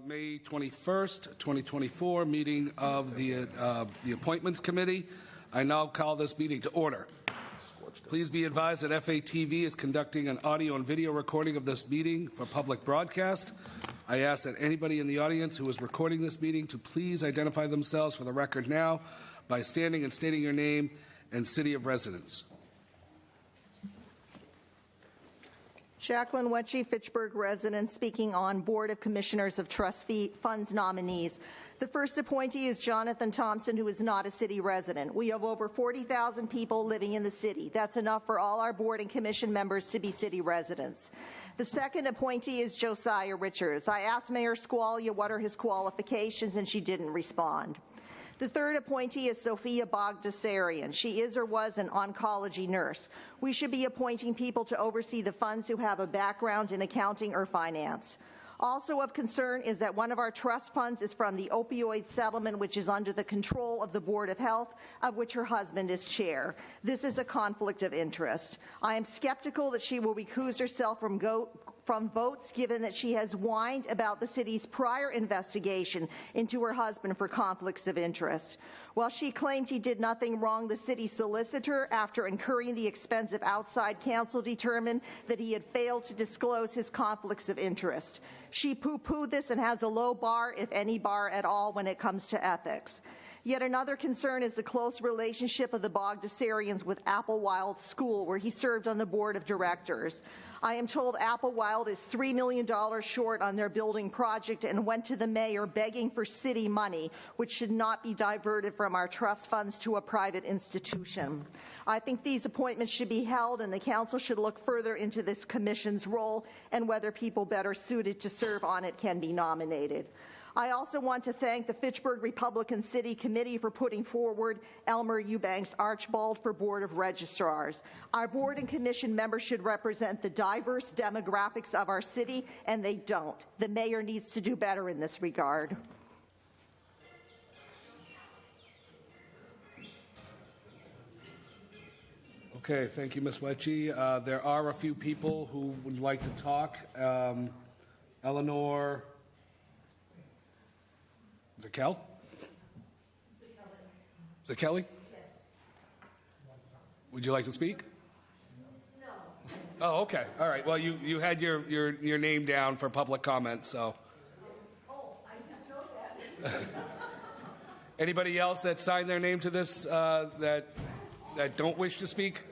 May 21st, 2024, meeting of the Appointments Committee. I now call this meeting to order. Please be advised that FATV is conducting an audio and video recording of this meeting for public broadcast. I ask that anybody in the audience who is recording this meeting to please identify themselves for the record now by standing and stating your name and city of residence. Jacqueline Wetchey, Fitchburg resident, speaking on Board of Commissioners of Trust Funds nominees. The first appointee is Jonathan Thompson, who is not a city resident. We have over 40,000 people living in the city. That's enough for all our board and commission members to be city residents. The second appointee is Josiah Richards. I asked Mayor Squalia what are his qualifications, and she didn't respond. The third appointee is Sophia Bogdasarian. She is or was an oncology nurse. We should be appointing people to oversee the funds who have a background in accounting or finance. Also of concern is that one of our trust funds is from the opioid settlement, which is under the control of the Board of Health, of which her husband is chair. This is a conflict of interest. I am skeptical that she will recuse herself from votes, given that she has whined about the city's prior investigation into her husband for conflicts of interest. While she claimed he did nothing wrong, the city solicitor, after incurring the expense of outside counsel, determined that he had failed to disclose his conflicts of interest. She poo-pooed this and has a low bar, if any bar at all, when it comes to ethics. Yet another concern is the close relationship of the Bogdasarians with Applewild School, where he served on the board of directors. I am told Applewild is $3 million short on their building project and went to the mayor begging for city money, which should not be diverted from our trust funds to a private institution. I think these appointments should be held, and the council should look further into this commission's role and whether people better suited to serve on it can be nominated. I also want to thank the Fitchburg Republican City Committee for putting forward Elmer Eubanks Archibald for Board of Registrars. Our board and commission members should represent the diverse demographics of our city, and they don't. The mayor needs to do better in this regard. Okay, thank you, Ms. Wetchey. There are a few people who would like to talk. Eleanor. Is it Kel? Is it Kelly? Yes. Would you like to speak? No. Oh, okay. All right. Well, you had your name down for public comment, so. Oh, I didn't know that. Anybody else that signed their name to this that don't wish to speak?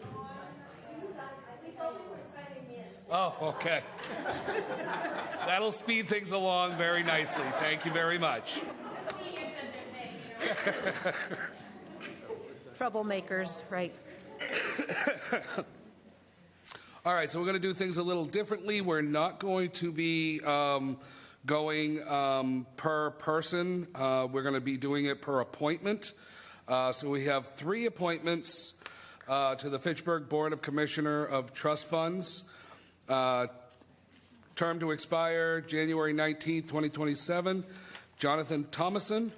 Oh, okay. That'll speed things along very nicely. Thank you very much. Troublemakers, right. All right, so we're going to do things a little differently. We're not going to be going per person. We're going to be doing it per appointment. So we have 3 appointments to the Fitchburg Board of Commissioner of Trust Funds. Term to expire January 19th, 2027. Jonathan Thomason,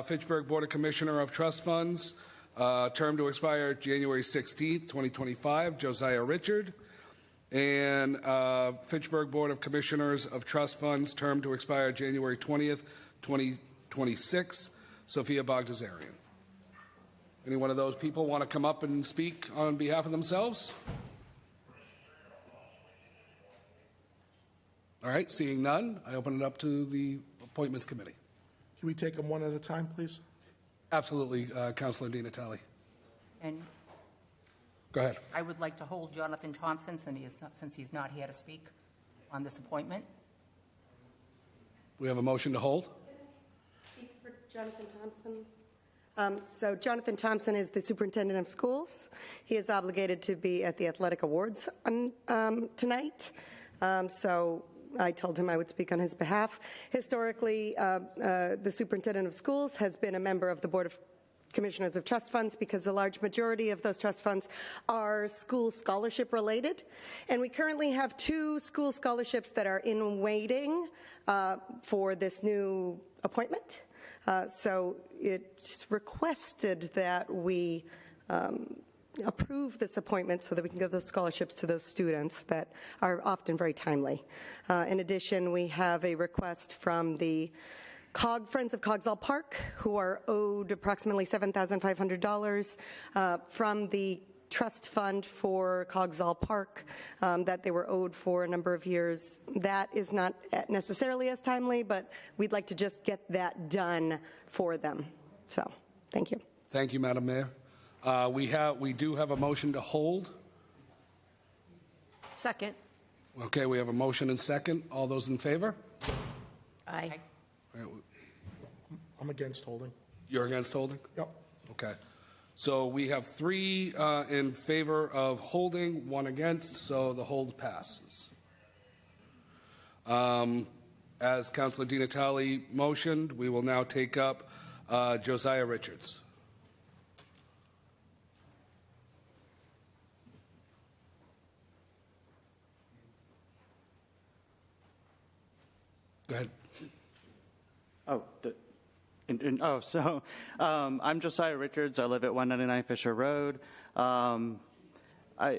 Fitchburg Board of Commissioner of Trust Funds. Term to expire January 16th, 2025. Josiah Richard. And Fitchburg Board of Commissioners of Trust Funds. Term to expire January 20th, 2026. Sophia Bogdasarian. Any one of those people want to come up and speak on behalf of themselves? All right, seeing none, I open it up to the Appointments Committee. Can we take them one at a time, please? Absolutely, Councilor Di Natale. And go ahead. I would like to hold Jonathan Thompson since he's not here to speak on this appointment. We have a motion to hold. Speak for Jonathan Thompson. So Jonathan Thompson is the superintendent of schools. He is obligated to be at the athletic awards tonight. So I told him I would speak on his behalf. Historically, the superintendent of schools has been a member of the Board of Commissioners of Trust Funds because the large majority of those trust funds are school scholarship related. And we currently have 2 school scholarships that are in waiting for this new appointment. So it's requested that we approve this appointment so that we can give those scholarships to those students that are often very timely. In addition, we have a request from the Friends of Coggeshall Park, who are owed approximately $7,500 from the trust fund for Coggeshall Park that they were owed for a number of years. That is not necessarily as timely, but we'd like to just get that done for them. So, thank you. Thank you, Madam Mayor. We do have a motion to hold. Second. Okay, we have a motion and second. All those in favor? Aye. I'm against holding. You're against holding? Yep. Okay. So we have 3 in favor of holding, 1 against, so the hold passes. As Councilor Di Natale motioned, we will now take up Josiah Richards. Go ahead. I'm Josiah Richards. I live at 199 Fisher Road. I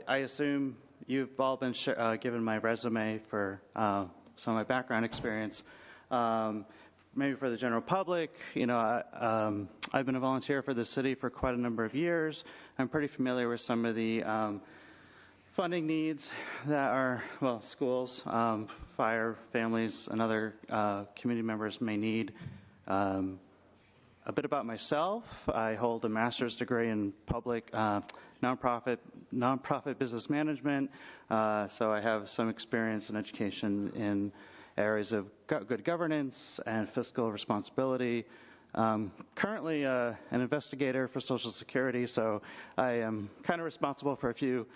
assume you've all been given my resume for some of my background experience. Maybe for the general public, I've been a volunteer for the city for quite a number of years. I'm pretty familiar with some of the funding needs that are, schools, fire, families, and other community members may need. A bit about myself: I hold a master's degree in public nonprofit business management, so I have some experience and education in areas of good governance and fiscal responsibility. Currently an investigator for Social Security, so I am kind of responsible for a few,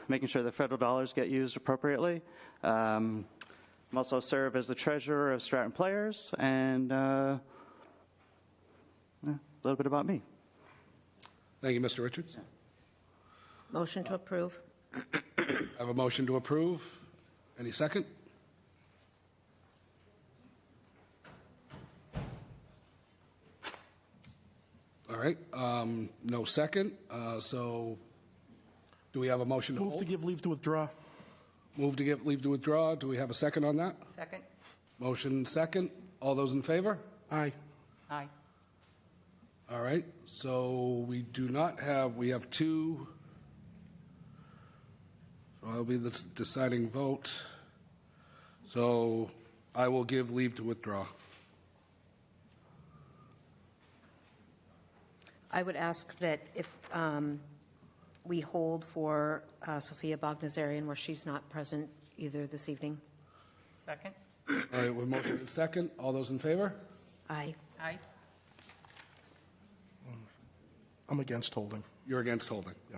making sure the federal dollars get used appropriately. I'm also serve as the treasurer of Stratton Players, and a little bit about me. Thank you, Mr. Richards. Motion to approve. I have a motion to approve. Any second? All right, no second. So do we have a motion to Move hold? to give leave to withdraw. Move to give leave to withdraw. Do we have a second on that? Second? Motion second. All those in favor? Aye. Aye. All right, so we do not have, we have 2. So I'll be the deciding vote. So I will give leave to withdraw. I would ask that if we hold for Sophia Bogdasarian, where she's not present either this evening. Second? All right, with motion and second. All those in favor? Aye. Aye. I'm against holding. You're against holding. Yeah.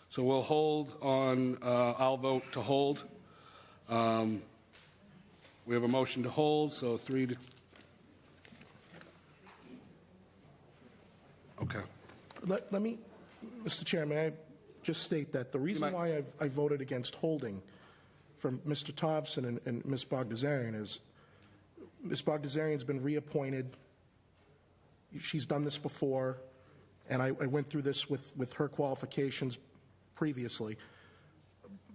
So we'll hold on, I'll vote to hold. We have a motion to hold, so 3 to... Okay. Let me, Mr. Chair, may I just state that the reason might- why I voted against holding from Mr. Thompson and Ms. Bogdasarian is Ms. Bogdasarian's been reappointed. She's done this before, and I went through this with her qualifications previously.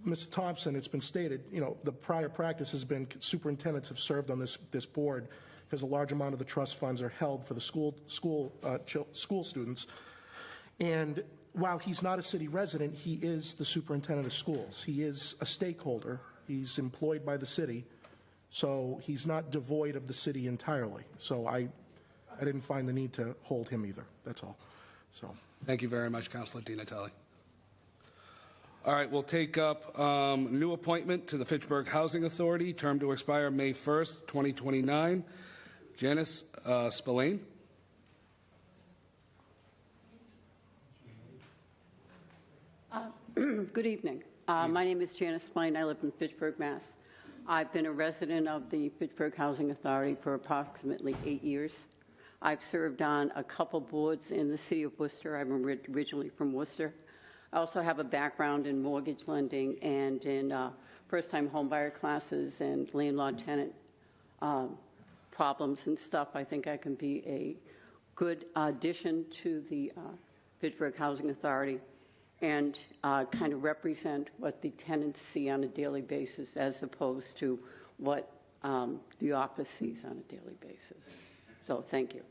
Mr. Thompson, it's been stated, the prior practice has been superintendents have served on this board because a large amount of the trust funds are held for the school students. And while he's not a city resident, he is the superintendent of schools. He is a stakeholder. He's employed by the city, so he's not devoid of the city entirely. So I didn't find the need to hold him either. That's all. So Thank you very much, Councilor Di Natale. All right, we'll take up new appointment to the Fitchburg Housing Authority, term to expire May 1st, 2029. Janice Spillane. Good evening. My name is Janice Spillane. I live in Fitchburg, Mass. I've been a resident of the Fitchburg Housing Authority for approximately 8 years. I've served on a couple boards in the city of Worcester. I'm originally from Worcester. I also have a background in mortgage lending and in first-time homebuyer classes and landlord-tenant problems and stuff. I think I can be a good addition to the Fitchburg Housing Authority and kind of represent what the tenants see on a daily basis as opposed to what the office sees on a daily basis. So thank you.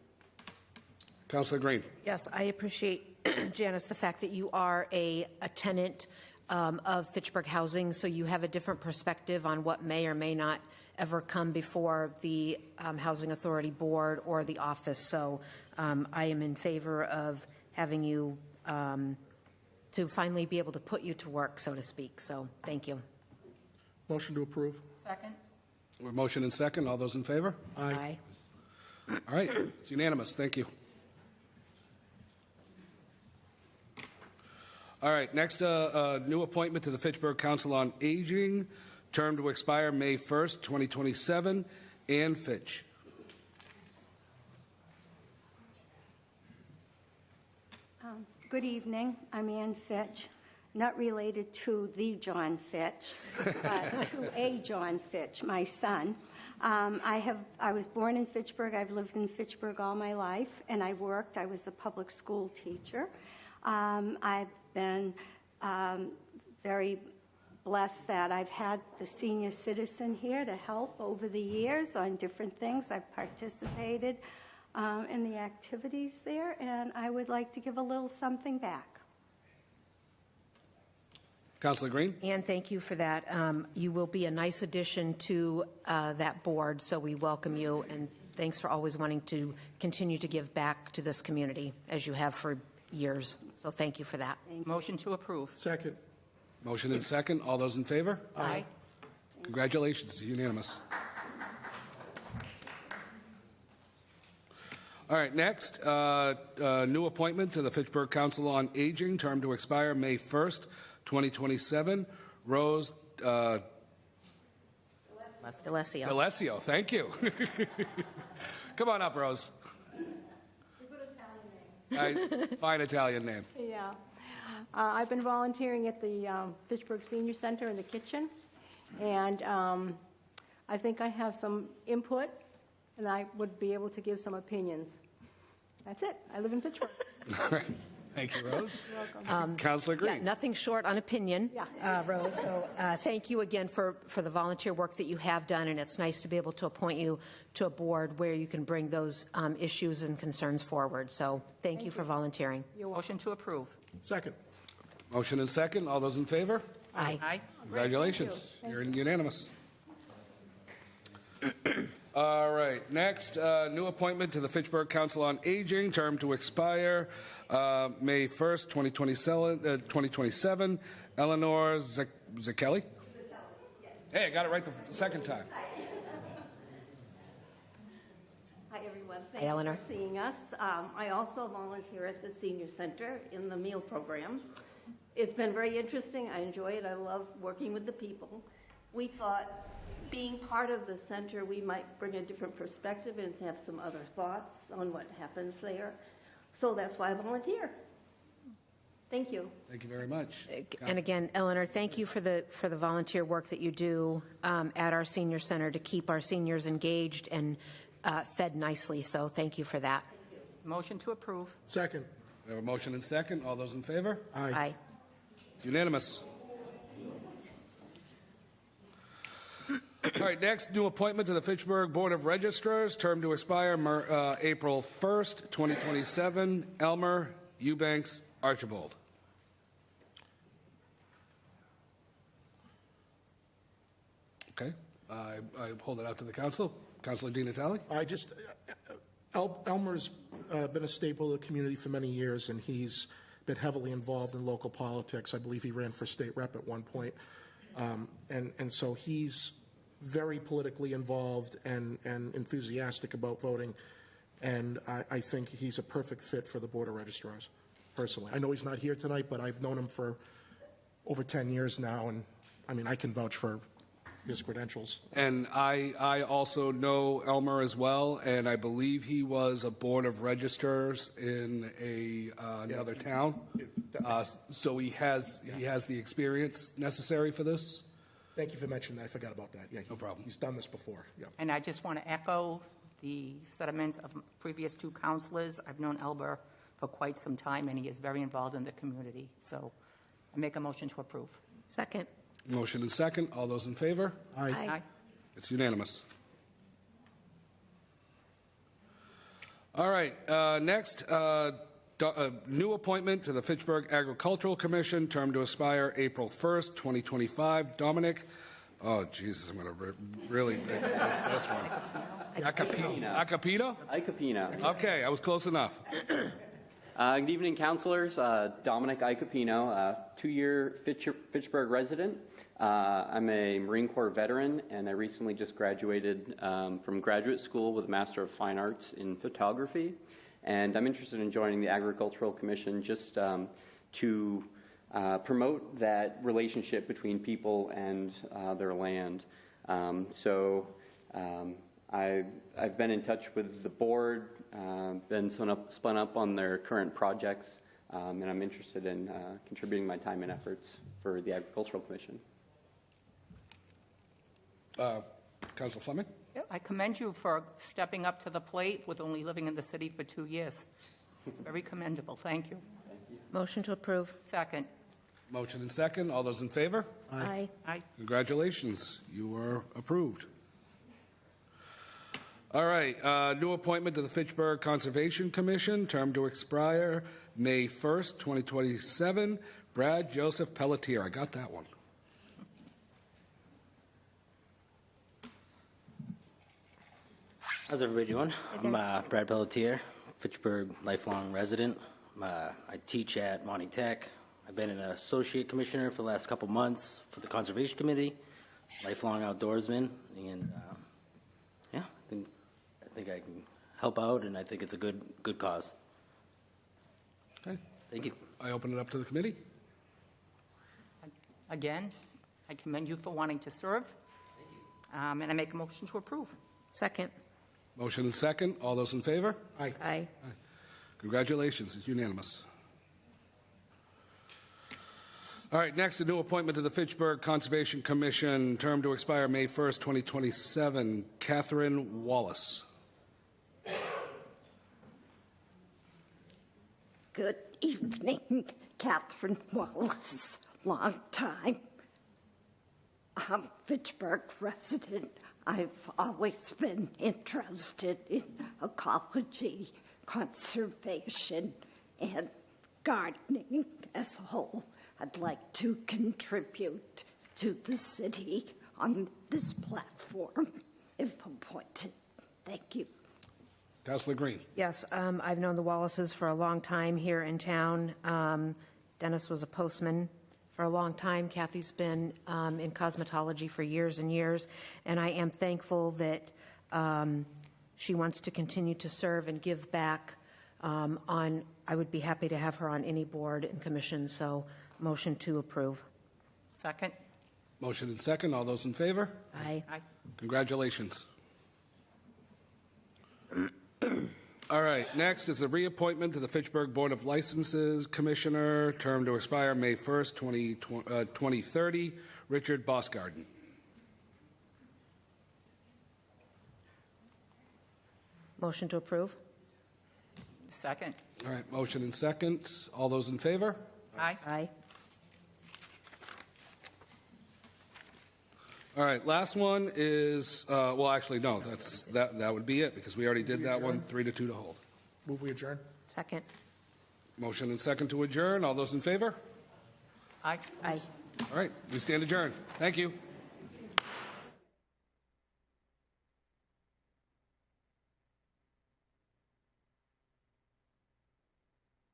Councilor Green. Yes, I appreciate, Janice, the fact that you are a tenant of Fitchburg Housing, so you have a different perspective on what may or may not ever come before the Housing Authority Board or the office. So I am in favor of having you to finally be able to put you to work, so to speak. So thank you. Motion to approve. Second? Motion and second. All those in favor? Aye. All right. It's unanimous. Thank you. All right. Next, new appointment to the Fitchburg Council on Aging, term to expire May 1st, 2027. Ann Fitch. Good evening. I'm Ann Fitch, not related to the John Fitch, but to a John Fitch, my son. I was born in Fitchburg. I've lived in Fitchburg all my life, and I was a public school teacher. I've been very blessed that I've had the senior citizen here to help over the years on different things. I've participated in the activities there, and I would like to give a little something back. Councilor Green. And thank you for that. You will be a nice addition to that board, so we welcome you, and thanks for always wanting to continue to give back to this community as you have for years. So thank you for that. Motion to approve. Second. Motion and second. All those in favor? Aye. Congratulations. It's unanimous. All right, next, new appointment to the Fitchburg Council on Aging, term to expire May 1st, 2027. Rose Alessio. Alessio, thank you. Come on up, Rose. Fine Italian name. Yeah. I've been volunteering at the Fitchburg Senior Center in the kitchen, and I think I have some input, and I would be able to give some opinions. That's it. I live in Fitchburg. All right. Thank you, Rose. You're welcome. Councilor Green. Yeah, nothing short on opinion, Rose. So thank you again for the volunteer work that you have done, and it's nice to be able to appoint you to a board where you can bring those issues and concerns forward. So thank you for volunteering. Motion to approve. Second. Motion and second. All those in favor? Aye. Aye. Congratulations. You're unanimous. All right. Next, new appointment to the Fitchburg Council on Aging, term to expire May 1st, 2027. Eleanor Zakelli? Hey, I got it right the second time. Hi, everyone. Hi, Thank you Eleanor. for seeing us. I also volunteer at the Senior Center in the meal program. It's been very interesting. I enjoy it. I love working with the people. We thought being part of the center, we might bring a different perspective and have some other thoughts on what happens there. So that's why I volunteer. Thank you. Thank you very much. And again, Eleanor, thank you for the volunteer work that you do at our senior center to keep our seniors engaged and fed nicely. So thank you for that. Motion to approve. Second. We have a motion and second. All those in favor? Aye. It's unanimous. All right, next, new appointment to the Fitchburg Board of Registrars, term to expire April 1st, 2027. Elmer Eubanks Archibald. Okay, I hold it out to the council. Councilor Di Natale? Elmer's been a staple of the community for many years, and he's been heavily involved in local politics. I believe he ran for state rep at one point. And so he's very politically involved and enthusiastic about voting, and I think he's a perfect fit for the Board of Registrars, personally. I know he's not here tonight, but I've known him for over 10 years now, and I mean, I can vouch for his credentials. And I also know Elmer as well, and I believe he was a Board of Registrars in another town. So he has the experience necessary for this. Thank you for mentioning that. I forgot about that. Yeah, No problem. He's done this before. Yeah. And I just want to echo the sentiments of previous two counselors. I've known Elmer for quite some time, and he is very involved in the community. So I make a motion to approve. Second. Motion and second. All those in favor? Aye. It's unanimous. All right, next, new appointment to the Fitchburg Agricultural Commission, term to expire April 1st, 2025. Dominic, oh, Jesus, I'm going to really miss this one. Acapito? Icapino. Okay, I was close enough. Good evening, councilors. Dominic Icapino, two-year Fitchburg resident. I'm a Marine Corps veteran, and I recently just graduated from graduate school with a Master of Fine Arts in photography. And I'm interested in joining the Agricultural Commission just to promote that relationship between people and their land. I've been in touch with the board, been spun up on their current projects, and I'm interested in contributing my time and efforts for the Agricultural Commission. Councilor Fleming? Yeah, I commend you for stepping up to the plate with only living in the city for 2 years. It's very commendable. Thank you. Motion to approve. Second. Motion and second. All those in favor? Aye. Aye. Congratulations. You are approved. All right, new appointment to the Fitchburg Conservation Commission, term to expire May 1st, 2027. Brad Joseph Pelletier. I got that one. How's everybody doing? I'm Brad Pelletier, Fitchburg lifelong resident. I teach at Monty Tech. I've been an associate commissioner for the last couple months for the Conservation Committee, lifelong outdoorsman, and I think I can help out, and I think it's a good cause. Okay. Thank you. I open it up to the committee. Again, I commend you for wanting to serve. And I make a motion to approve. Second. Motion and second. All those in favor? Aye. Aye. Congratulations. It's unanimous. All right, next, a new appointment to the Fitchburg Conservation Commission, term to expire May 1st, 2027. Catherine Wallace. Good evening, Catherine Wallace, long time. I'm Fitchburg resident. I've always been interested in ecology, conservation, and gardening as a whole. I'd like to contribute to the city on this platform if appointed. Thank you. Councilor Green. Yes, I've known the Wallaces for a long time here in town. Dennis was a postman for a long time. Kathy's been in cosmetology for years and years, and I am thankful that she wants to continue to serve and give back I would be happy to have her on any board and commission, so motion to approve. Second. Motion and second. All those in favor? Aye. Aye. Congratulations. All right, next is the reappointment to the Fitchburg Board of Licenses Commissioner, term to expire May 1st, 2030. Richard Bosgarden. Motion to approve. Second. All right, motion and second. All those in favor? Aye. Aye. All right, last one is, well, actually, no, that would be it, because we already did that one, 3-2 to hold. Move we adjourn? Second. Motion and second to adjourn. All those in favor? Aye. Aye. All right, we stand adjourned. Thank you.